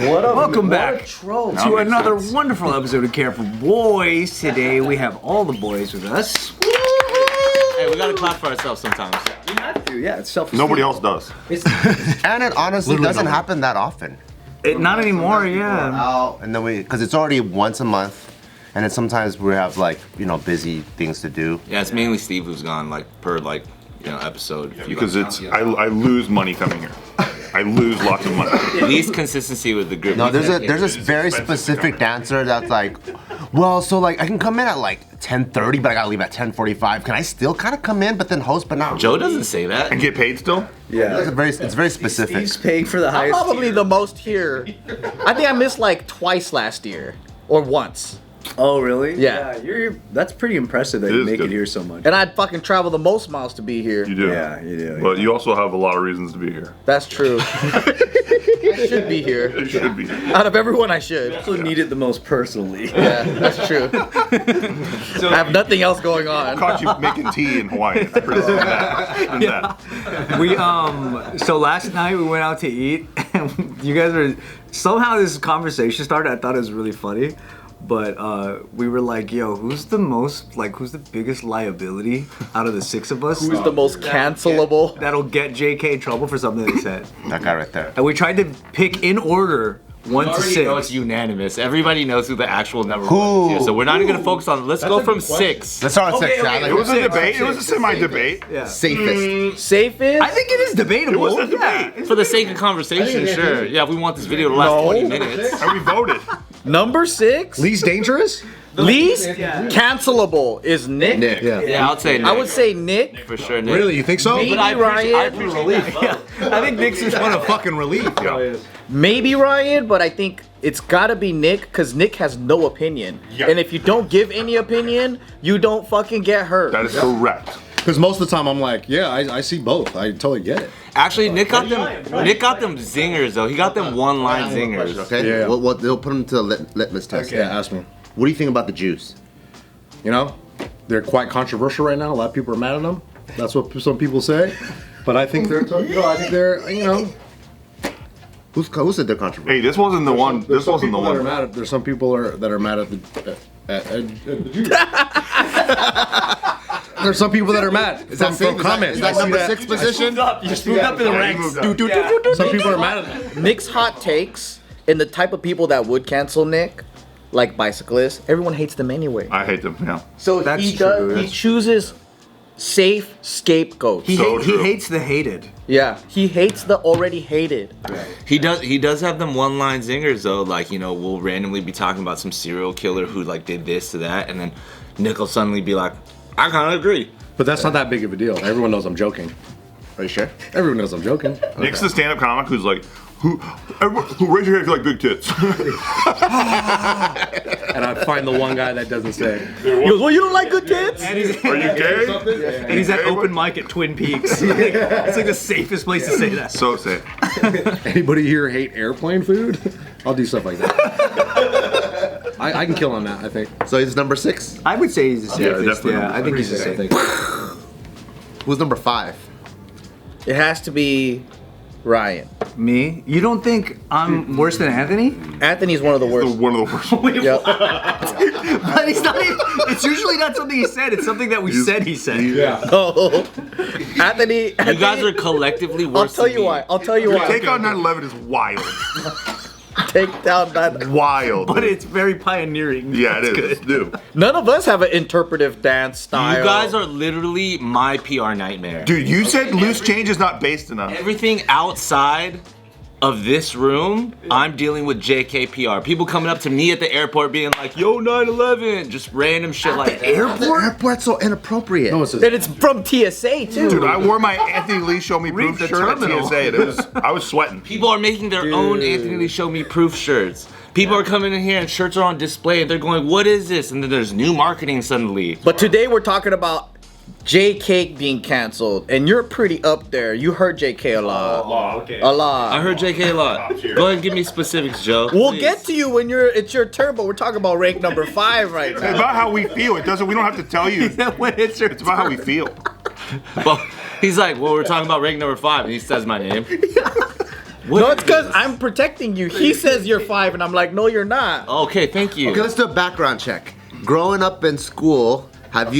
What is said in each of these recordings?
Welcome back to another wonderful episode of Care for Boys. Today we have all the boys with us. Hey, we gotta clap for ourselves sometimes. You have to, yeah, it's self-esteem. Nobody else does. And it honestly doesn't happen that often. Not anymore, yeah. And then because it's already once a month, and then sometimes we have busy things to do. Yeah, it's mainly Steve who's gone per episode. Because I lose money coming here. I lose lots of money. Least consistency with the group. No, there's a very specific dancer that's like, well, so I can come in at 10:30, but I gotta leave at 10:45. Can I still kind of come in, but then host, but not? Joe doesn't say that. And get paid still? Yeah. It's very specific. Steve's paying for the highest. Probably the most here. I think I missed twice last year, or once. Oh, really? Yeah. That's pretty impressive that you make it here so much. And I'd fucking travel the most miles to be here. You do. Yeah, you do. But you also have a lot of reasons to be here. That's true. I should be here. You should be. Out of everyone, I should. You also need it the most personally. Yeah, that's true. I have nothing else going on. Caught you making tea in Hawaii. It's pretty bad. We so last night we went out to eat and you guys were somehow this conversation started. I thought it was really funny. But we were like, yo, who's the biggest liability out of the six of us? Who's the most cancelable? That'll get JK in trouble for something that he said. That guy right there. And we tried to pick in order 1 to 6. know it's unanimous. Everybody knows who the actual number one is here. So we're not even gonna focus on. Let's go from 6. Let's start with 6. Okay, It was a debate. It was a semi-debate. Yeah. Safest. Safest? I think it is debatable. It was a debate. Yeah. For the sake of conversation, sure. Yeah, we want this video to last 20 minutes. And we voted. Number 6? Least dangerous? Least cancelable is Nick. Yeah, I'd say Nick. I would say Nick. For sure, Nick. Really, you think so? Maybe But I Ryan. appreciate relief. I think Nick's just What a fucking relief. Yeah. Maybe Ryan, but I think it's gotta be Nick because Nick has no opinion. Yeah. And if you don't give any opinion, you don't fucking get hurt. That is correct. Because most of the time I'm like, yeah, I see both. I totally get it. Actually, Nick got them zingers though. He got them one-line zingers. Okay. Yeah. Well, they'll put them to the litmus test. Yeah, ask me. What do you think about the Jews? You know, they're quite controversial right now. A lot of people are mad at them. That's what some people say. But I think they're, Who said they're controversial? Hey, this wasn't the one. This wasn't the that are one. mad at, there's some people that are mad at the Jews. There's some people that are mad from comments. Is that number 6 position? You just moved up in the ranks. Some people are mad at that. Nick's hot takes and the type of people that would cancel Nick, like bicyclists, everyone hates them anyway. I hate them. Yeah. So That's he true, he chooses safe scapegoats. He So true. hates the hated. Yeah, he hates the already hated. He does have them one-line zingers though. We'll randomly be talking about some serial killer who did this to that, and then Nick will suddenly be like, I kind of agree. But that's not that big of a deal. Everyone knows I'm joking. Are you sure? Everyone knows I'm joking. Nick's the stand-up comic who's like, who raise your hand if you like big tits. And I find the one guy that doesn't say. He goes, well, you don't like good tits? And he's, Are you gay? and he's at open mic at Twin Peaks. It's the safest place to say that. So say. Anybody here hate airplane food? I'll do stuff like that. I can kill on that, I think. So he's number 6. I would say he's the Yeah, safest. definitely. Yeah, I think he's the safest. Who's number 5? It has to be Ryan. Me? You don't think I'm worse than Anthony? Anthony's one of the worst. One of the worst. Yep. But he's not even, it's usually not something he said, it's something that we said he said. Yeah. No. Anthony. You guys are collectively I'll worse tell than you me. why. I'll tell you Your why. take on 9/11 is wild. Take down that. Wild. But it's very pioneering. Yeah, That's it is. good. Dude. None of us have an interpretive dance style. You guys are literally my PR nightmare. Dude, you said loose change is not based enough. Everything outside of this room, I'm dealing with JK PR. People coming up to me at the airport being like, yo, 9/11, just random shit like that. The airport's so inappropriate. No, it's And it's from TSA too. Dude, I wore my Anthony Lee Show Me Proof the shirt at terminal. TSA. And I was sweating. People are making their own Anthony Lee Show Me Proof shirts. People are coming in here and shirts are on display and they're going, what is this? And then there's new marketing suddenly. But today we're talking about JK being canceled, and you're pretty up there. You heard JK a lot. Okay. A lot. I heard JK a lot. Go ahead and give me specifics, Joe. We'll please. get to you when it's your turn, but we're talking about rank number 5 right It's now. about how we feel. It doesn't. We don't have to tell you. When it's your It's about how we feel. Well, he's like, well, we're talking about rank number 5, and he says my name. No, it's because I'm protecting you. He says you're 5, and I'm like, no, you're not. Okay, thank you. Okay, let's do a background check. Growing up in school, have any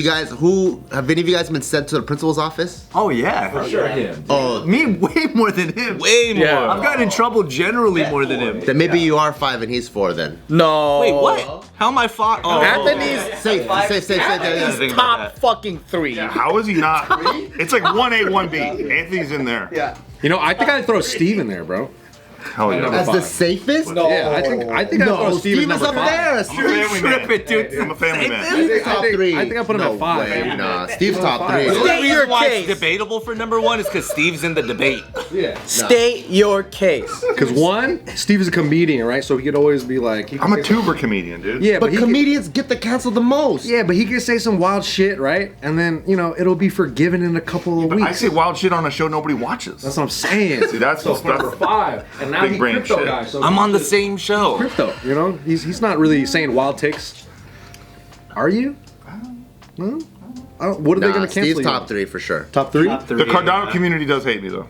of you guys been sent to the principal's office? Oh yeah. For sure him. Oh, Me way more than him. Way more. Yeah. I've gotten in trouble generally more than him. then maybe you are 5 and he's 4 then. No. Wait, what? How am I fought? Oh, Anthony's Safe. Think about top that. fucking 3. How is he not? It's like 1A, 1B. Anthony's in there. Yeah. You know, I think I'd throw Steve in there, bro. Hell yeah. As the safest? No. Yeah, I think I'd throw Steve Steve as is number up 5. there. I'm a family man. Trip it, dude. I'm a family man. Steve's top 3. I think I put him no at 5. Way, nah, Steve's top 3. The only State your reason why case. it's debatable for number 1 is because Steve's in the debate. Yeah. State your case. Because one, Steve is a comedian, right? So he could always be like, I'm a tuber comedian, dude. yeah, But he comedians get the canceled the most. yeah, but he could say some wild shit, right? And then it'll be forgiven in a couple of But weeks. I say wild shit on a show nobody watches. That's what I'm saying. See, that's so the for number stuff. 5, and now Big he's brain crypto shit. guy. So I'm on the same show. crypto. He's not really saying wild takes. Are you? No. What are they Nah, gonna cancel? Steve's you top on? 3 for sure. Top 3. The Cardano community does hate me though.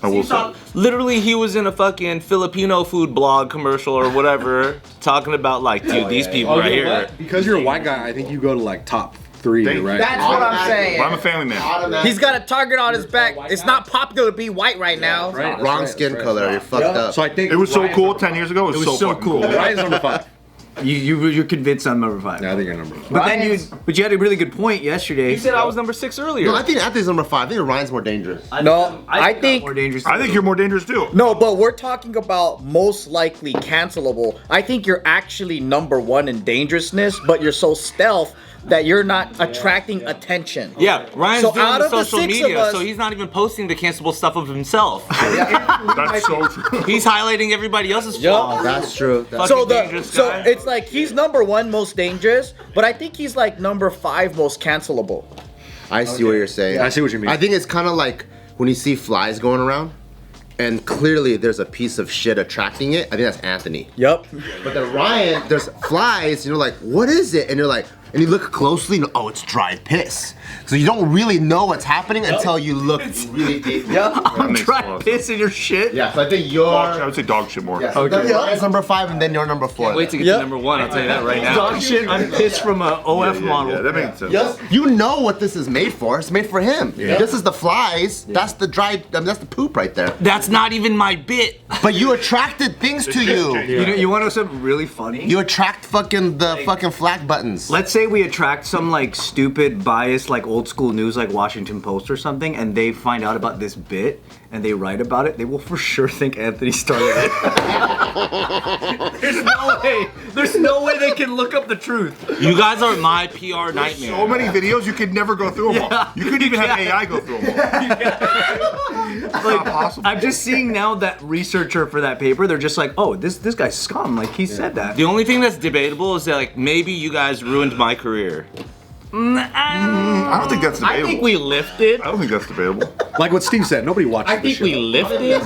I will say. Literally, he was in a fucking Filipino food blog commercial or whatever, talking about like, dude, these people right here. Because you're a white guy, I think you go to like top 3, Thank you. right? That's what I'm saying. But I'm a family man. He's got a target on his back. It's not popular to be white right now. Right, that's Wrong right, skin that's right. color. You're fucked up. So I think It was so Ryan's cool number 10 years ago. It was, was so fucking cool. 5. Ryan's number 5. You're convinced I'm number 5. Yeah, I think you're number 5. But then you had a really good point yesterday. You said I was number 6 earlier. No, I think Anthony's number 5. I think Ryan's more dangerous. No, I think more dangerous. I think you're more dangerous too. no, but we're talking about most likely cancelable. I think you're actually number 1 in dangerousness, but you're so stealth that you're not attracting attention. Yeah, Ryan's So doing out the of the social 6 of media, us- so he's not even posting the cancelable stuff of himself. That's so true. He's highlighting everybody else's flaws. That's true. That's So dangerous so guy. it's like he's number 1 most dangerous, but I think he's like number 5 most cancelable. I see what you're saying. Yeah, I see what you mean. I think it's kind of like when you see flies going around, and clearly there's a piece of shit attracting it. I think that's Anthony. Yep. But then Ryan, there's flies, and you're like, what is it? And you're like, and you look closely, and oh, it's dry piss. So you don't really know what's happening until you look really deep. I'm makes a lot trying of to piss in your shit. Yeah, so I think you're. I would say dog shit more. Yeah, so then Ryan's number 5, and then you're number 4. Wait to get Yep. to number 1, I'll tell you that right now. Dog shit. I'm pissed from a OF model. Yeah, that makes sense. You know what this is made for. It's made for him. This is the flies. That's the that's the poop right there. That's not even my bit. But you attracted things to you. You want to know something really funny? You attract the fucking flag buttons. Let's say we attract some like stupid bias like old school news like Washington Post or something, and they find out about this bit and they write about it, they will for sure think Anthony started it. There's no way they can look up the truth. You guys are my PR nightmare. So many videos, you could never go through them all. You couldn't even have AI go through them all. Like, possible. I'm just seeing now that researcher for that paper, they're just like, oh, this guy's scum. Like he said that. The only thing that's debatable is that like maybe you guys ruined my career. I don't think that's I debatable. think we lifted. I don't think that's debatable. Like what Steve said, nobody watches I this think shit. we lifted.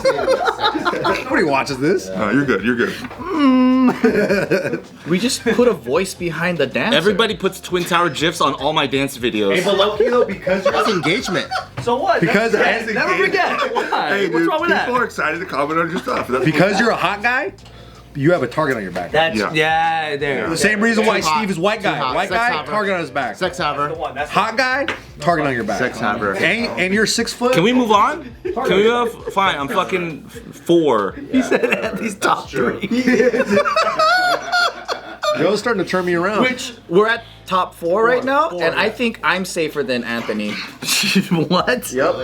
Nobody watches this. No, you're good. You're good. We just put a voice behind the dancer. Everybody puts Twin Tower gifs on all my dance videos. But low-key though, because That's engagement. So what? Because- never forget. Why? Hey, What's dude, wrong with that? people are excited to comment on your stuff. That's because you're a hot guy, you have a target on your back. That's Yeah. there. The same reason why Too hot. Steve is white Too guy. hot. White Sex guy, haver. target on his back. Sex haver. Hot guy, target on your back. Sex haver. And you're 6 foot. Can we move on? Can we move? Fine, I'm fucking 4. He said at least top 3. Joe's starting to turn me around. Which we're at top 4 right now, and I think I'm safer than Anthony. What? Yep.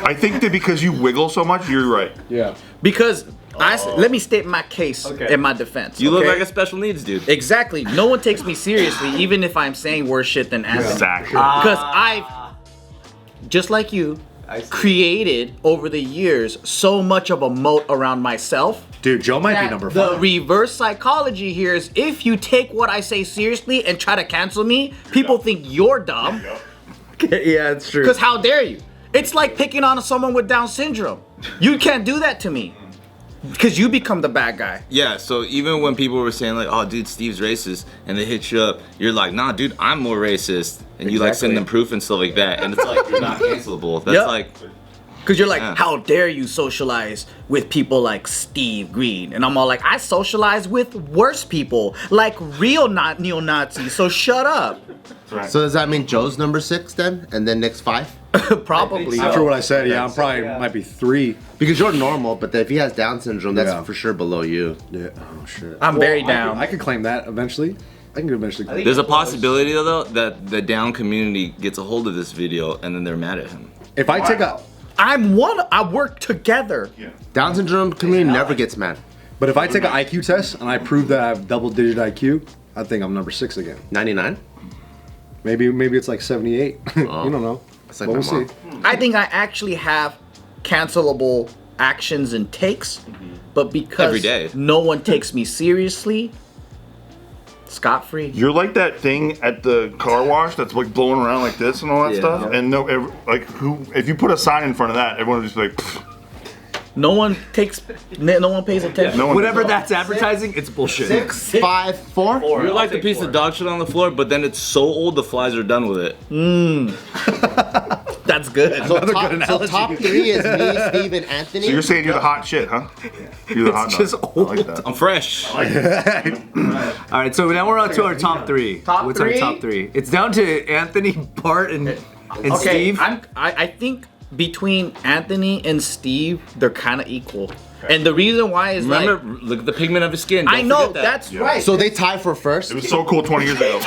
I think that because you wiggle so much, you're right. Yeah. Because let me state my case in my defense. You look okay? like a special needs dude. Exactly. No one takes me seriously, even if I'm saying worse shit than Anthony. Exactly. Because I've, just like you, created over the years so much of a moat around myself. Dude, Joe might be that number The 5. reverse psychology here is if you take what I say seriously and try to cancel me, people think you're dumb. Yeah, it's true. Because how dare you? It's like picking on someone with Down syndrome. You can't do that to me. Because you become the bad guy. Yeah, so even when people were saying like, oh dude, Steve's racist, and they hit you up, you're like, nah dude, I'm more racist. And you like send them proof and stuff like that. And it's like, you're not cancelable. That's Yep. like, Cause you're like, Yeah. how dare you socialize with people like Steve Greene? And I'm all like, I socialize with worse people, like real neo-Nazis. So shut up. So does that mean Joe's number 6 then, and then Nick's 5? Probably. After what I said, yeah, I'm probably might be 3. Because you're normal, but if he has Down syndrome, that's Yeah. for sure below you. Yeah. Oh shit. I'm very down. I could claim that eventually. I can eventually claim. There's a possibility though that the down community gets a hold of this video and then they're mad at him. If I take a, I'm one. I work together. Down syndrome community never gets mad. but if I take an IQ test and I prove that I have double-digit IQ, I think I'm number 6 again. 99? Maybe it's like 78. You don't know. It's like But my we'll mom. see. I think I actually have cancelable actions and takes, but because Every day. no one takes me seriously, scot-free. You're like that thing at the car wash that's like blowing around like this and all that stuff. And if you put a sign in front of that, everyone would just be like, pfft. No one pays attention. No one Whatever does. that's advertising, it's bullshit. 6, 5, 4? You're like the piece of dog shit on the floor, but then it's so old the flies are done with it. That's good. So top 3 is me, Steve, and Anthony. So you're saying you're the hot shit, huh? You're the hot dog. just I like that. I'm fresh. All right, so now we're on to our top 3. Top What's three? our top 3? It's down to Anthony, Bart, and Okay, Steve. I think between Anthony and Steve, they're kind of equal. And the reason why is Remember, like, look at the pigment of his skin. I Don't know forget that. that's right. So they tie for first? It was so cool 20 years ago.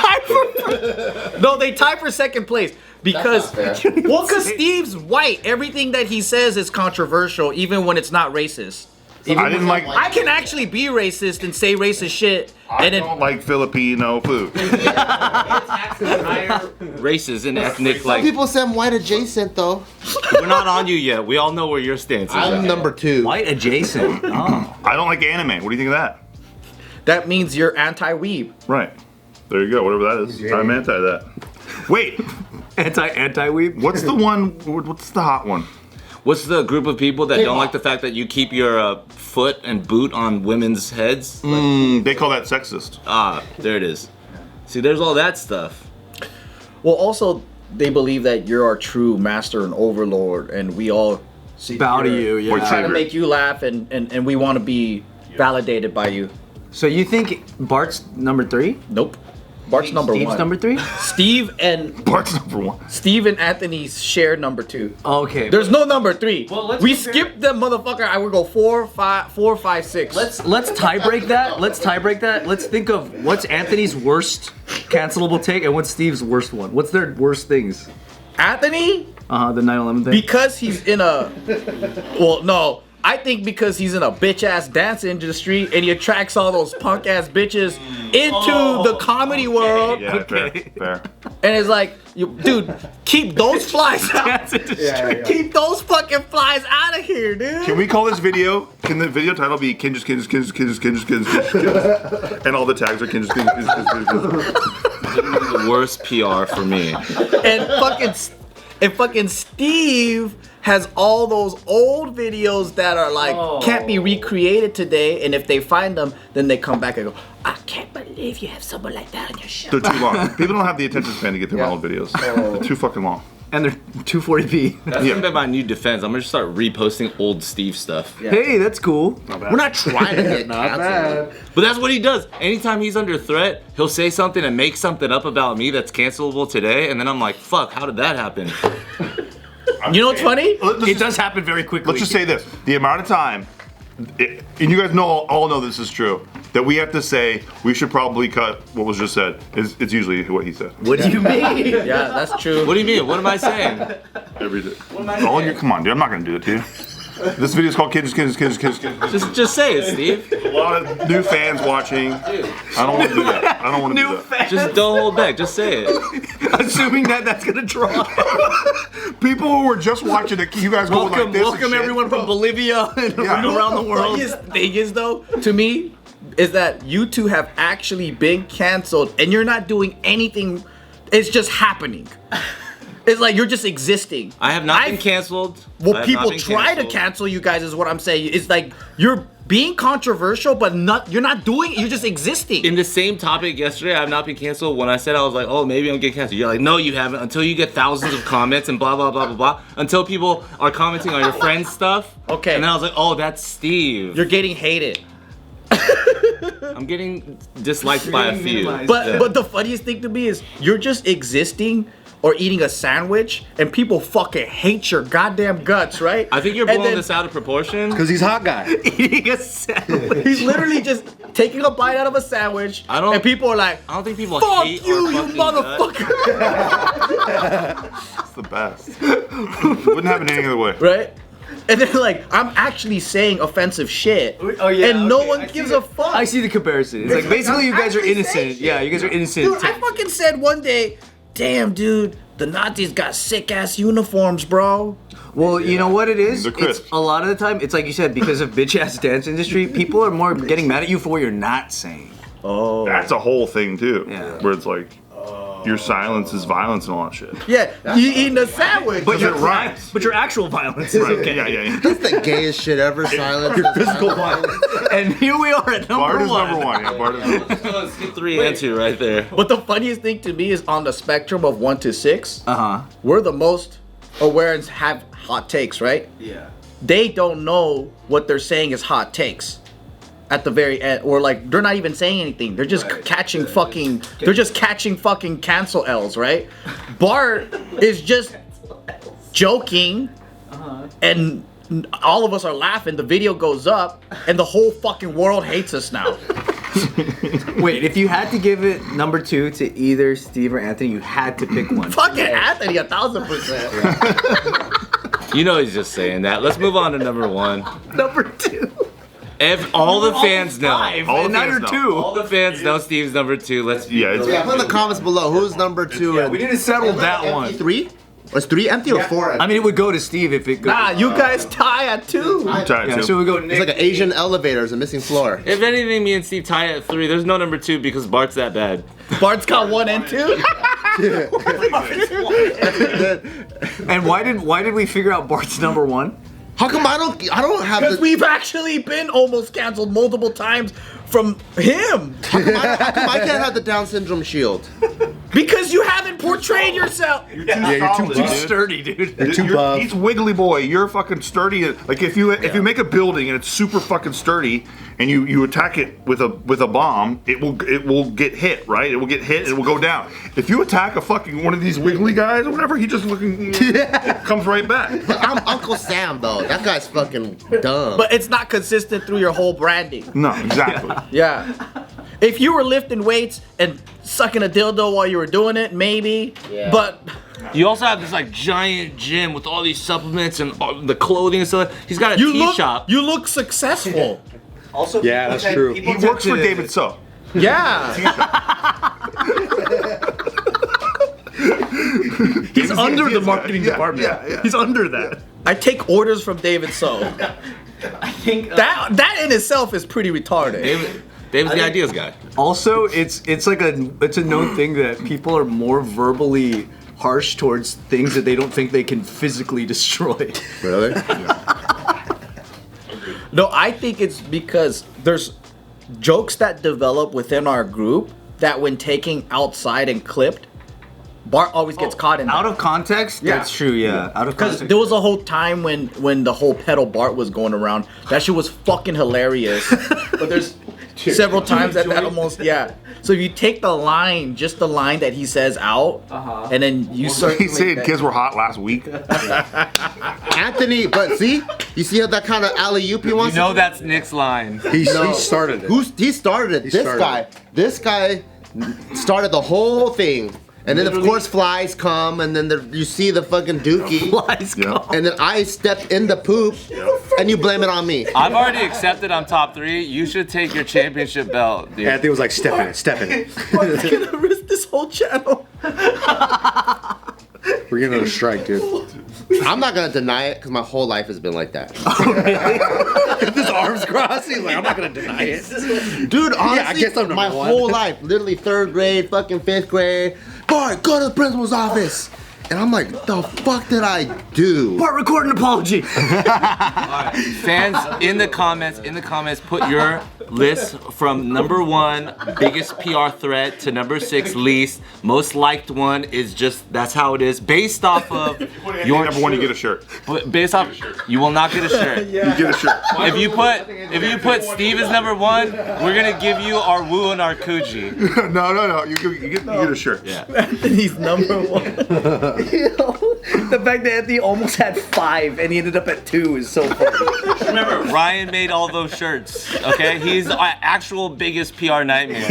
No, they tie for second place because That's not because Steve's white. Everything that he says is controversial, even when it's not racist. I didn't like. I can actually be racist and say racist shit, I and then don't like Filipino food. Races and ethnic, Some like, people say I'm white adjacent though. we're not on you yet. We all know where your stance is. I'm number 2. White adjacent. Oh. I don't like anime. What do you think of that? that means you're anti-weeb. Right. There you go. Whatever that is. I'm anti that. Wait. Anti-weeb. What's the one? What's the hot one? What's the group of people that don't like the fact that you keep your foot and boot on women's heads? They call that sexist. There it is. See, there's all that stuff. Well, also they believe that you're our true master and overlord, and we all Bow to you, yeah. White try to savior. make you laugh, and we want to be validated by you. So you think Bart's number 3? Nope. Bart's number Steve's 1. number 3? Steve and Bart's number 1. Steve and Anthony share number 2. Okay. There's no number 3. Well, let's we compare- skipped the motherfucker. I would go 4, 5, 6. Let's tie break that. Let's tie break that. Let's think of what's Anthony's worst cancelable take and what's Steve's worst one. What's their worst things? Anthony, The 9/11 thing. because he's in a. Well, no. I think because he's in a bitch ass dance industry and he attracts all those punk ass bitches into the comedy world. Yeah, fair. And it's like, dude, keep those flies out. Keep those fucking flies out of here, dude. Can we call this video? Can the video title be Kinjus, and all the tags are Kinjus, The worst PR for me. And fucking Steve has all those old videos that are like can't be recreated today, and if they find them, then they come back and go, I can't believe you have someone like that on your show. They're too long. People don't have the attention span to get through my old videos. They're too fucking long. And they're 240p. That's gonna be my new defense. I'm gonna just start reposting old Steve stuff. Hey, that's cool. We're not trying to get canceled. But that's what he does. Anytime he's under threat, he'll say something and make something up about me that's cancelable today, and then I'm like, fuck, how did that happen? You know what's funny? It does happen very quickly. Let's just say this: the amount of time, and you guys all know this is true, that we have to say we should probably cut what was just said. It's usually what he said. What do you mean? Yeah, that's true. What do you mean? What am I saying? Every day. Come on, dude. I'm not gonna do it to you. This video is called Kinjus. Just say it, Steve. A lot of new fans watching. I don't want to do that. I don't want to do that. Just don't hold back. Just say it. Assuming that's gonna draw. People who were just watching it, you guys go like Welcome, this. and welcome shit. everyone from Bolivia and Yeah. around the world. Funniest thing is though, to me, is that you two have actually been canceled and you're not doing anything. It's just happening. It's like you're just existing. I have not been canceled. I Well, have people not been try to canceled. cancel you guys is what I'm saying. It's like you're being controversial, but you're not doing it. You're just existing. In the same topic yesterday, I've not been canceled. When I said I was like, oh, maybe I'm getting canceled, you're like, no, you haven't. Until you get thousands of comments and blah, blah, blah, blah, blah. Until people are commenting on your friend's stuff. Okay. And then I was like, oh, that's Steve. You're getting hated. I'm getting disliked by a few. But the funniest thing to me is you're just existing or eating a sandwich and people fucking hate your goddamn guts, right? I think you're And blowing then this out of proportion. Because he's hot guy. Eating a sandwich. He's literally just taking a bite out of a sandwich. And people are like, I don't think people fuck hate you, our you fucking motherfucker. It's the best. Wouldn't happen any other way. Right? And then like, I'm actually saying offensive shit. Oh yeah. And no okay, one I see gives the- a fuck. I see the comparison. It's like basically you guys are actually saying innocent. shit. Yeah, you guys are innocent. Dude, I fucking said one day, damn, dude, the Nazis got sick ass uniforms, bro. Well, you know what it is? They're It's crisp. a lot of the time, it's like you said, because of bitch ass dance industry, people are more getting mad at you for what you're not saying. Oh. That's a whole thing too. Yeah. Where it's like, your silence is violence and all that shit. Yeah, you eating a sandwich. But your rhymes. But your actual violence is Right. okay. Yeah. That's the gayest shit ever. Silence. Physical violence. And here we are at Bart number is one. number one. Yeah, Bart is number one. Skip 3 and 2 right there. But the funniest thing to me is on the spectrum of 1 to 6, Uh-huh. we're the most aware and have hot takes, right? Yeah. They don't know what they're saying is hot takes at the very end, or like they're not even saying anything. They're just catching fucking. They're just catching fucking cancel L's, right? Bart is just joking, and all of us are laughing. The video goes up, and the whole fucking world hates us now. Wait, if you had to give it number 2 to either Steve or Anthony, you had to pick one. Fucking Anthony, 1000%. You know he's just saying that. Let's move on to number 1. Number 2. If all the fans know. All And the now fans you're know. 2. All the fans know Steve's number 2. Let's Yeah, it's Yeah, put in the comments below who's number 2. Yeah, we didn't settle that one. 3? Was 3 empty or 4? I mean, it would go to Steve if it goes. Nah, you guys tie at 2. tied Yeah, too. so we go It's Nick. like an Asian elevator. It's a missing floor. If anything, me and Steve tie at 3. There's no number 2 because Bart's that bad. Bart's got 1 and 2. And why did we figure out Bart's number 1? How come I don't have Because the? we've actually been almost canceled multiple times from him. How come I can't have the Down syndrome shield? Because you haven't portrayed yourself. You're too solid, Too dude. sturdy, dude. You're too buff. He's wiggly boy. You're fucking sturdy. Like if you make a building and it's super fucking sturdy, and you attack it with a bomb, it will get hit, right? It will get hit and it will go down. If you attack a fucking one of these wiggly guys or whatever, he just looking comes right back. I'm Uncle Sam though. That guy's fucking dumb. But it's not consistent through your whole branding. No, exactly. Yeah. If you were lifting weights and sucking a dildo while you were doing it, maybe. Yeah. But You also have this like giant gym with all these supplements and all the clothing and stuff. He's got a you tea look shop. you look successful. Also, Yeah, that's true. He works for David So. Yeah. He's under the marketing department. yeah. He's under that. I take orders from David So. I think That in itself is pretty retarded. David's the ideas guy. also it's a known thing that people are more verbally harsh towards things that they don't think they can physically destroy. Really? No, I think it's because there's jokes that develop within our group that when taken outside and clipped, Bart always gets caught in that. Out of context, Yeah. that's true. Yeah, out of Because context. there was a whole time when the whole pedal Bart was going around. That shit was fucking hilarious. But there's several times that almost, yeah. So if you take the line, just the line that he says out, and then you start. He's saying kids were hot last week. Anthony, but see, you see how that kind of alley-oop he wants. You know that's Nick's line. He started it. He started it. This guy started the whole thing. And then of course flies come, and then you see the fucking dookie. Flies Yeah. come. And then I step in the poop, and you blame it on me. I've already accepted I'm top 3. You should take your championship belt, dude. Anthony was like, step in it. Bart's gonna risk this whole channel. We're getting on a strike, dude. I'm not gonna deny it because my whole life has been like that. His arms crossed. He's like, I'm not gonna deny it. Dude, honestly, I guess I'm number my one. whole life, literally 3rd grade, fucking 5th grade. Bart, go to the principal's office. And I'm like, the fuck did I do? Bart, record an apology. Fans in the comments, put your list from number 1 biggest PR threat to number 6 least. Most liked one is just that's how it is based off of Your number 1, you get a shirt. Based off, you will not get a shirt. You get a shirt. If you put Steve as number 1, we're gonna give you our woo and our Coochie. No. You get a shirt. Yeah. Anthony's number 1. The fact that Anthony almost had 5 and he ended up at 2 is so funny. Remember, Ryan made all those shirts. Okay, he's our actual biggest PR nightmare.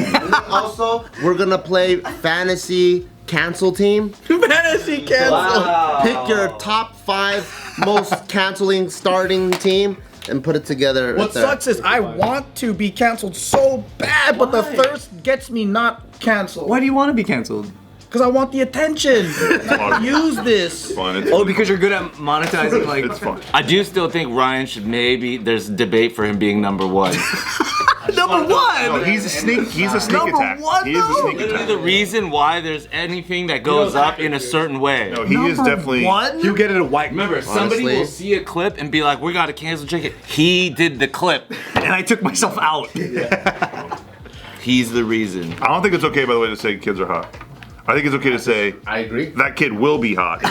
Also, we're gonna play fantasy cancel team. Fantasy cancel. Pick your top 5 most canceling starting team and put it together. What sucks is I want to be canceled so bad, but the thirst gets me not canceled. Why do you want to be canceled? Because I want the attention. Use this. Fun. It's Oh, because you're good at monetizing, like. it's fun. I do still think Ryan should there's debate for him being number 1. Number 1. No, he's a sneak Number attack. 1, He is a though? sneak Literally attack. the reason why there's anything that goes up in a certain way. No, he is definitely. One. You get it a white. Remember, somebody Honestly. will see a clip and be like, we gotta cancel Chicken. He did the clip. And I took myself out. He's the reason. I don't think it's okay, by the way, to say kids are hot. I think it's okay to say I agree. that kid will be hot.